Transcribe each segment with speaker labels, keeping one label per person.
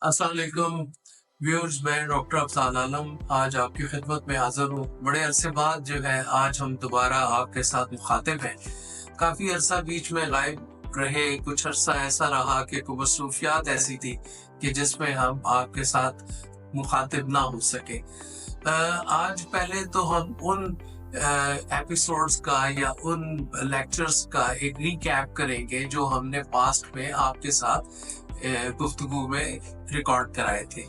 Speaker 1: अस्सलाम वालेकुम व्यूअर्स, मैं डॉक्टर अफजाल आलम आज आपकी खिदमत में हाजिर हूँ। बड़े अरसे बाद जो है आज हम दोबारा आपके साथ मुखातिब हैं। काफ़ी अरसा बीच में गायब रहे, कुछ अरसा ऐसा रहा कि कुछ मसरूफियात ऐसी थी कि जिसमें हम आपके साथ मुखातिब ना हो सके। आज पहले तो हम उन एपिसोड्स का या उन लेक्चर्स का एक रिकैप करेंगे जो हमने पास्ट में आपके साथ गुफ्तगू में रिकॉर्ड कराए थे।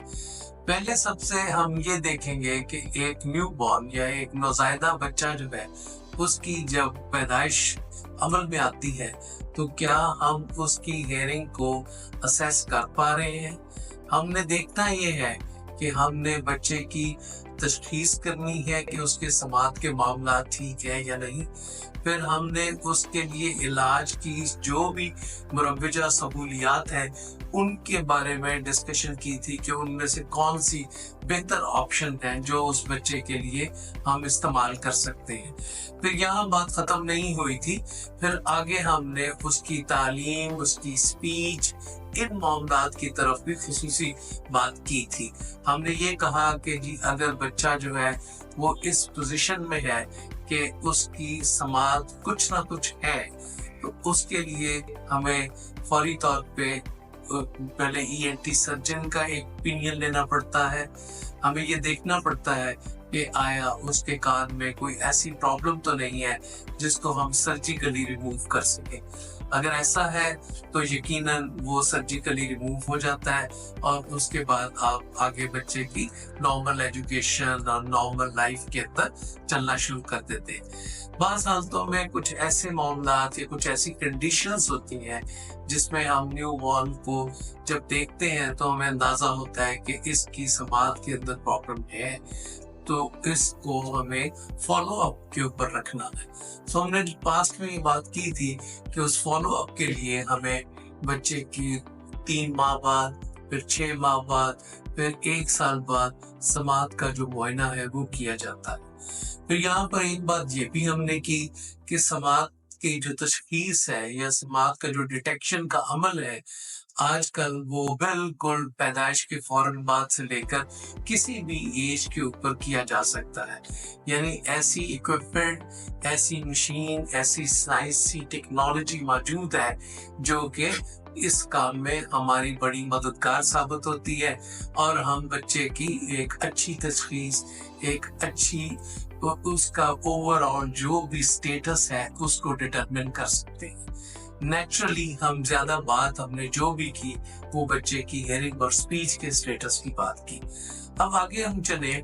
Speaker 1: पहले सबसे हम ये देखेंगे कि एक न्यू बॉर्न या एक नौज़ायदा बच्चा जो है उसकी जब पैदाइश अमल में आती है तो क्या हम उसकी हेयरिंग को असेस कर पा रहे हैं। हमने देखना ये है कि हमने बच्चे की तशखीस करनी है कि उसके समात के मामला ठीक है या नहीं। फिर हमने उसके लिए इलाज की जो भी मुरव्वजा सहूलियात हैं उनके बारे में डिस्कशन की थी कि उनमें से कौन सी बेहतर ऑप्शन है जो उस बच्चे के लिए हम इस्तेमाल कर सकते हैं। फिर यहाँ बात ख़त्म नहीं हुई थी, फिर आगे हमने उसकी तालीम, उसकी स्पीच, इन मामलात की तरफ भी खुसूसी बात की थी। हमने ये कहा कि जी अगर बच्चा जो है वो इस पोजीशन में है कि उसकी समात कुछ ना कुछ है तो उसके लिए हमें फौरी तौर पे पहले ईएनटी सर्जन का एक ओपिनियन लेना पड़ता है। हमें ये देखना पड़ता है कि आया उसके कान में कोई ऐसी प्रॉब्लम तो नहीं है जिसको हम सर्जिकली रिमूव कर सकें। अगर ऐसा है तो यकीनन वो सर्जिकली रिमूव हो जाता है और उसके बाद आप आगे बच्चे की नॉर्मल एजुकेशन और नॉर्मल लाइफ के अंदर चलना शुरू कर देते हैं। बाज़ हालतों में कुछ ऐसे मामलात या कुछ ऐसी कंडीशंस होती हैं जिसमें हम न्यू बॉर्न को जब देखते हैं तो हमें अंदाजा होता है कि इसकी समात के अंदर प्रॉब्लम है, तो इसको हमें फॉलो अप के ऊपर रखना है। तो हमने पास्ट में ये बात की थी कि उस फॉलो अप के लिए हमें बच्चे की 3 माह बाद, फिर 6 माह बाद, फिर 1 साल बाद समात का जो मुआयना है वो किया जाता है। फिर यहाँ पर एक बात ये भी हमने की कि समात की जो तशखीस है या समात का जो डिटेक्शन का अमल है आजकल वो बिल्कुल पैदाइश के फौरन बाद से लेकर किसी भी एज के ऊपर किया जा सकता है। यानी ऐसी इक्विपमेंट, ऐसी मशीन, ऐसी साइंसी टेक्नोलॉजी मौजूद है जो कि इस काम में हमारी बड़ी मददगार साबित होती है और हम बच्चे की एक अच्छी तशखीस, एक अच्छी उसका ओवरऑल जो भी स्टेटस है उसको डिटरमिन कर सकते हैं। नेचुरली हम ज्यादा बात हमने जो भी की वो बच्चे की हेयरिंग और स्पीच के स्टेटस की बात की। अब आगे हम चले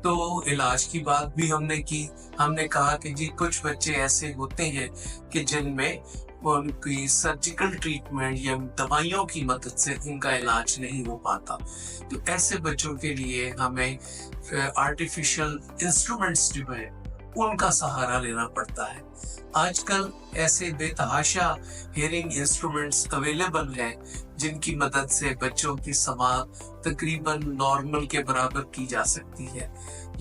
Speaker 1: तो इलाज की बात भी हमने की। हमने कहा कि जी कुछ बच्चे ऐसे होते हैं कि जिनमें उनकी सर्जिकल ट्रीटमेंट या दवाइयों की मदद से उनका इलाज नहीं हो पाता, तो ऐसे बच्चों के लिए हमें आर्टिफिशियल इंस्ट्रूमेंट्स जो है उनका सहारा लेना पड़ता है। आजकल ऐसे बेतहाशा हियरिंग इंस्ट्रूमेंट्स अवेलेबल हैं जिनकी मदद से बच्चों की समात तकरीबन नॉर्मल के बराबर की जा सकती है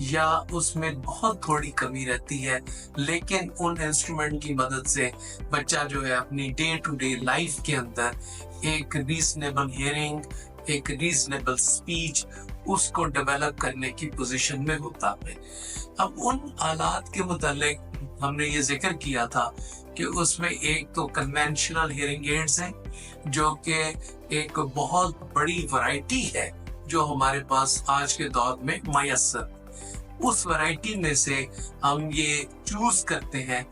Speaker 1: या उसमें बहुत थोड़ी कमी रहती है, लेकिन उन इंस्ट्रूमेंट की मदद से बच्चा जो है अपनी डे टू डे लाइफ के अंदर एक रीजनेबल हियरिंग, एक रीजनेबल स्पीच उसको डेवलप करने की पोजीशन में होता है। अब उन आलात के मुतालिक हमने ये जिक्र किया था कि उसमें एक तो कन्वेंशनल हियरिंग एड्स हैं जो कि एक बहुत बड़ी वैरायटी है जो हमारे पास आज के दौर में मयस्सर। उस वैरायटी में से हम ये चूज करते हैं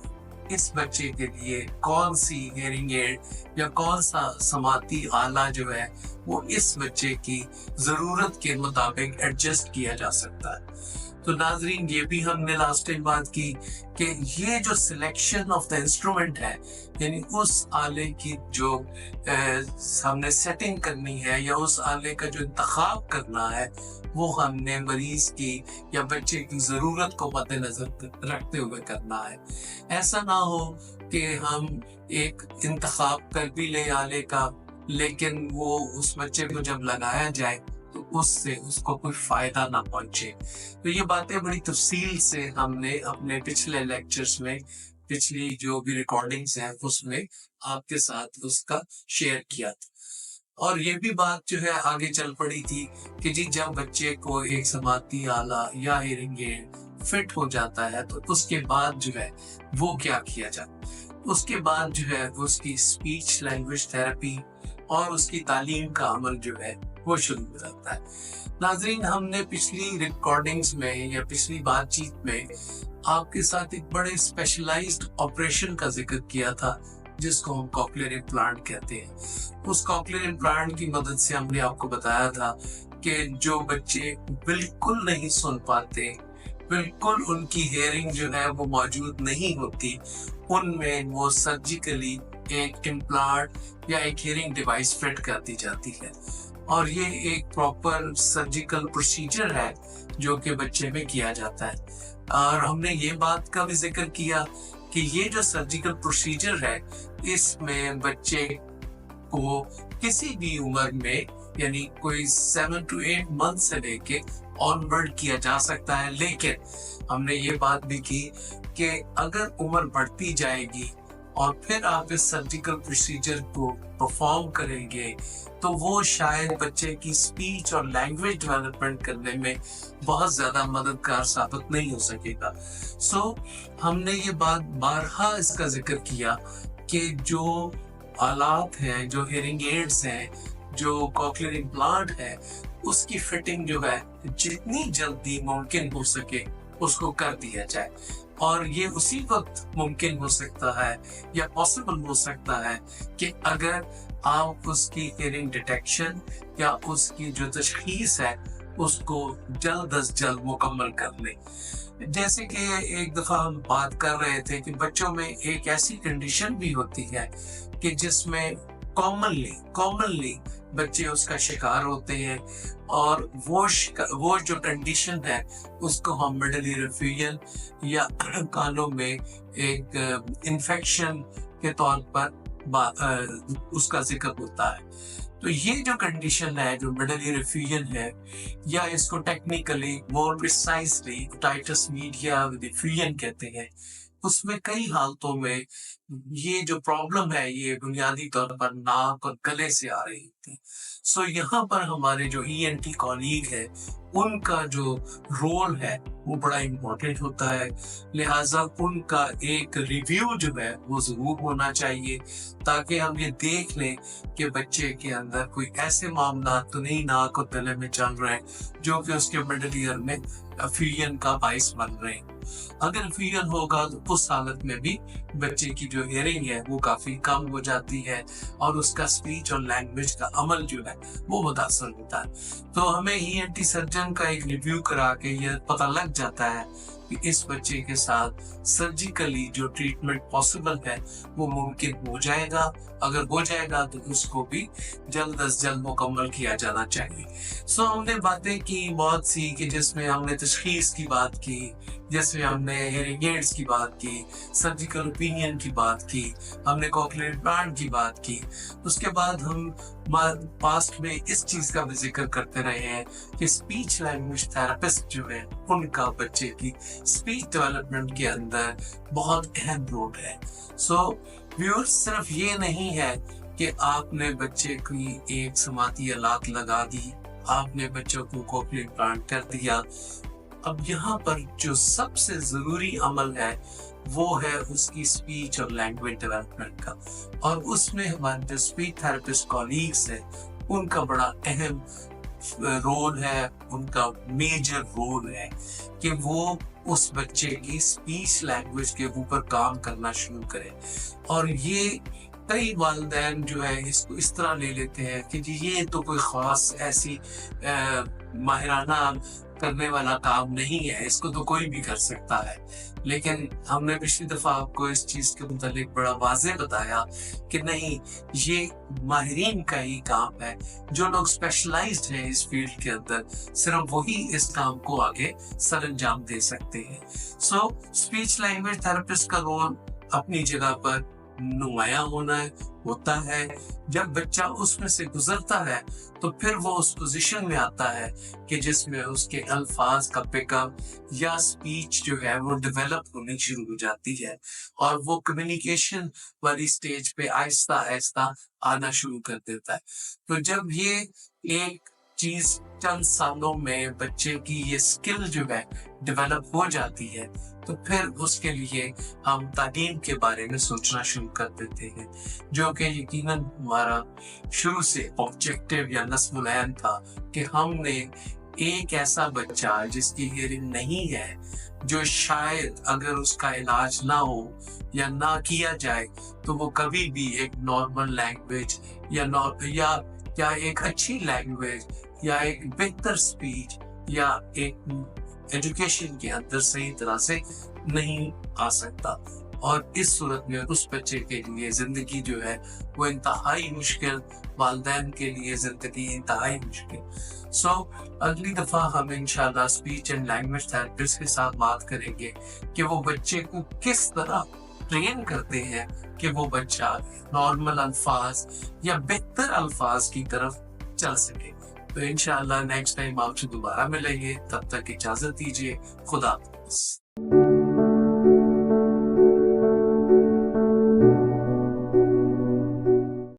Speaker 1: इस बच्चे के लिए कौन सी हियरिंग एड या कौन सा समाती आला जो है वो इस बच्चे की जरूरत के मुताबिक एडजस्ट किया जा सकता है। तो नाजरीन ये भी हमने लास्ट टाइम बात की कि ये जो सिलेक्शन ऑफ द इंस्ट्रूमेंट है यानी उस आले की जो हमने सेटिंग करनी है या उस आले का जो इंतखाब करना है वो हमने मरीज की या बच्चे की जरूरत को मद्देनजर रखते हुए करना है। ऐसा ना हो कि हम एक इंतखाब कर भी ले आले का लेकिन वो उस बच्चे को जब लगाया जाए तो उससे उसको कोई फायदा ना पहुंचे। तो ये बातें बड़ी तफसील से हमने अपने पिछले लेक्चर्स में, पिछली जो भी रिकॉर्डिंग्स हैं उसमें आपके साथ उसका शेयर किया था। اور یہ بھی بات جو ہے آگے چل پڑی تھی کہ جی جب بچے کو ایک سماعتی آلہ یا ہیئرنگ ایڈ فٹ ہو جاتا ہے تو اس کے بعد جو ہے وہ کیا کیا جاتا، اس کے بعد جو ہے اس کی اسپیچ لینگویج تھراپی اور اس کی تعلیم کا عمل جو ہے وہ شروع ہو جاتا ہے۔ ناظرین، ہم نے پچھلی ریکارڈنگز میں یا پچھلی بات چیت میں آپ کے ساتھ ایک بڑے اسپیشلائزڈ آپریشن کا ذکر کیا تھا جس کو ہم کوکلیئر امپلانٹ کہتے ہیں۔ اس کوکلیئر امپلانٹ کی مدد سے ہم نے آپ کو بتایا تھا کہ جو بچے بالکل نہیں سن پاتے، بالکل ان کی ہیئرنگ جو ہے وہ موجود نہیں ہوتی، ان میں وہ سرجیکلی ایک امپلانٹ یا ایک ہیئرنگ ڈیوائس فٹ کر دی جاتی ہے، اور یہ ایک پراپر سرجیکل پروسیجر ہے جو کہ بچے میں کیا جاتا ہے۔ اور ہم نے یہ بات کا بھی ذکر کیا کہ یہ جو سرجیکل پروسیجر ہے اس میں بچے کو کسی بھی عمر میں یعنی کوئی 7 to 8 منتھ سے لے کے آن ورڈ کیا جا سکتا ہے، لیکن ہم نے یہ بات بھی کی کہ اگر عمر بڑھتی جائے گی اور پھر آپ اس سرجیکل پروسیجر کو پرفارم کریں گے تو وہ شاید بچے کی اسپیچ اور لینگویج ڈیولپمنٹ کرنے میں بہت زیادہ مددگار ثابت نہیں ہو سکے گا۔ ہم نے یہ بات بارہا اس کا ذکر کیا کہ جو آلات ہیں، جو ہیئرنگ ایڈز ہیں، جو کوکلیئر امپلانٹ ہے، اس کی فٹنگ جو ہے جتنی جلدی ممکن ہو سکے اس کو کر دیا جائے، اور یہ اسی وقت ممکن ہو سکتا ہے یا پاسبل ہو سکتا ہے کہ اگر آپ اس کی ہیئرنگ ڈیٹیکشن یا اس کی جو تشخیص ہے اس کو جلد از جلد مکمل کر لیں۔ جیسے کہ ایک دفعہ ہم بات کر رہے تھے کہ بچوں میں ایک ایسی کنڈیشن بھی ہوتی ہے کہ جس میں کامنلی بچے اس کا شکار ہوتے ہیں، اور وہ جو کنڈیشن ہے اس کو ہم مڈل ایئر ریفیوژن یا کانوں میں ایک انفیکشن کے طور پر اس کا ذکر ہوتا ہے۔ تو یہ جو کنڈیشن ہے جو مڈل ایئر ریفیوژن ہے، یا اس کو ٹیکنیکلی مور پریسائزلی اوٹائٹس میڈیا ریفیوژن کہتے ہیں، اس میں کئی حالتوں میں یہ جو پرابلم ہے یہ بنیادی طور پر ناک اور گلے سے آ رہی ہوتی ہے۔ یہاں پر ہمارے جو ای این ٹی کالیگ ہے ان کا جو رول ہے وہ بڑا امپورٹنٹ ہوتا ہے، لہٰذا ان کا ایک ریویو جو ہے وہ ضرور ہونا چاہیے تاکہ ہم یہ دیکھ لیں کہ بچے کے اندر کوئی ایسے معاملات تو نہیں ناک اور گلے میں چل رہے ہیں جو کہ اس کے مڈل ایئر میں افیوژن کا باعث بن رہے ہیں۔ اگر افیوژن ہوگا تو اس حالت میں بھی بچے کی جو ہیئرنگ ہے وہ کافی کم ہو جاتی ہے اور اس کا اسپیچ اور لینگویج کا عمل جو ہے وہ متاثر ہوتا ہے۔ تو ہمیں ای این ٹی سرجن کا ایک ریویو کرا کے یہ پتہ لگ جاتا ہے کہ اس بچے کے ساتھ سرجیکلی جو ٹریٹمنٹ پاسبل ہے وہ ممکن ہو جائے گا، اگر ہو جائے گا تو اس کو بھی جلد از جلد مکمل کیا جانا چاہیے۔ ہم نے باتیں کی بہت سی کہ جس میں ہم نے تشخیص کی بات کی، جس میں ہم نے ہیئرنگ ایڈز کی بات کی، سرجیکل اوپینین کی بات کی، ہم نے کوکلیئر امپلانٹ کی بات کی۔ اس کے بعد ہم پاسٹ میں اس چیز کا بھی ذکر کرتے رہے ہیں کہ اسپیچ لینگویج تھراپسٹ جو ہے ان کا بچے کی اسپیچ ڈیولپمنٹ کے اندر بہت اہم رول ہے۔ ویورز، صرف یہ نہیں ہے کہ آپ نے بچے کی ایک سماعتی آلات لگا دی، آپ نے بچوں کو کوکلیئر امپلانٹ کر دیا، اب یہاں پر جو سب سے ضروری عمل ہے وہ ہے اس کی اسپیچ اور لینگویج ڈیولپمنٹ کا، اور اس میں ہمارے جو اسپیچ تھراپسٹ کالیگس ہیں ان کا بڑا اہم رول ہے، ان کا میجر رول ہے کہ وہ اس بچے کی اسپیچ لینگویج کے اوپر کام کرنا شروع کرے۔ اور یہ کئی والدین جو ہے اس کو اس طرح لے لیتے ہیں کہ جی یہ تو کوئی خاص ایسی ماہرانہ کرنے والا کام نہیں ہے، اس کو تو کوئی بھی کر سکتا ہے، لیکن ہم نے پچھلی دفعہ آپ کو اس چیز کے متعلق بڑا واضح بتایا کہ نہیں، یہ ماہرین کا ہی کام ہے، جو لوگ اسپیشلائزڈ ہیں اس فیلڈ کے اندر صرف وہی اس کام کو آگے سر انجام دے سکتے ہیں۔ اسپیچ لینگویج تھراپسٹ کا رول اپنی جگہ پر नुमाया होता है। जब बच्चा उसमें से गुजरता है तो फिर वो उस पोजीशन में आता है कि जिसमें उसके अल्फाज का पिकअप या स्पीच जो है वो डेवलप होनी शुरू हो जाती है और वो कम्युनिकेशन वाली स्टेज पे आहिस्ता आहिस्ता आना शुरू कर देता है। तो जब ये एक चीज चंद सालों में बच्चे की ये स्किल जो है डेवलप हो जाती है तो फिर उसके लिए हम तालीम के बारे में सोचना शुरू कर देते हैं, जो कि यकीनन हमारा शुरू से ऑब्जेक्टिव या नस्ल था कि हमने एक ऐसा बच्चा जिसकी हियरिंग नहीं है, जो शायद अगर उसका इलाज ना हो या ना किया जाए तो वो कभी भी एक नॉर्मल लैंग्वेज या एक अच्छी लैंग्वेज या एक बेहतर स्पीच या एक एजुकेशन के अंदर सही तरह से नहीं आ सकता। और इस सूरत में उस बच्चे के लिए जिंदगी जो है वो इंतहाई मुश्किल, वालिदैन के लिए जिंदगी इंतहाई मुश्किल। सो अगली दफा हम इंशाल्लाह स्पीच एंड लैंग्वेज थेरेपिस्ट के साथ बात करेंगे कि वो बच्चे को किस तरह ट्रेन करते हैं कि वो बच्चा नॉर्मल अल्फाज या बेहतर अल्फाज की तरफ चल सके। तो इंशाल्लाह नेक्स्ट टाइम आपसे दोबारा मिलेंगे, तब तक इजाजत दीजिए। खुदा हाफिज़।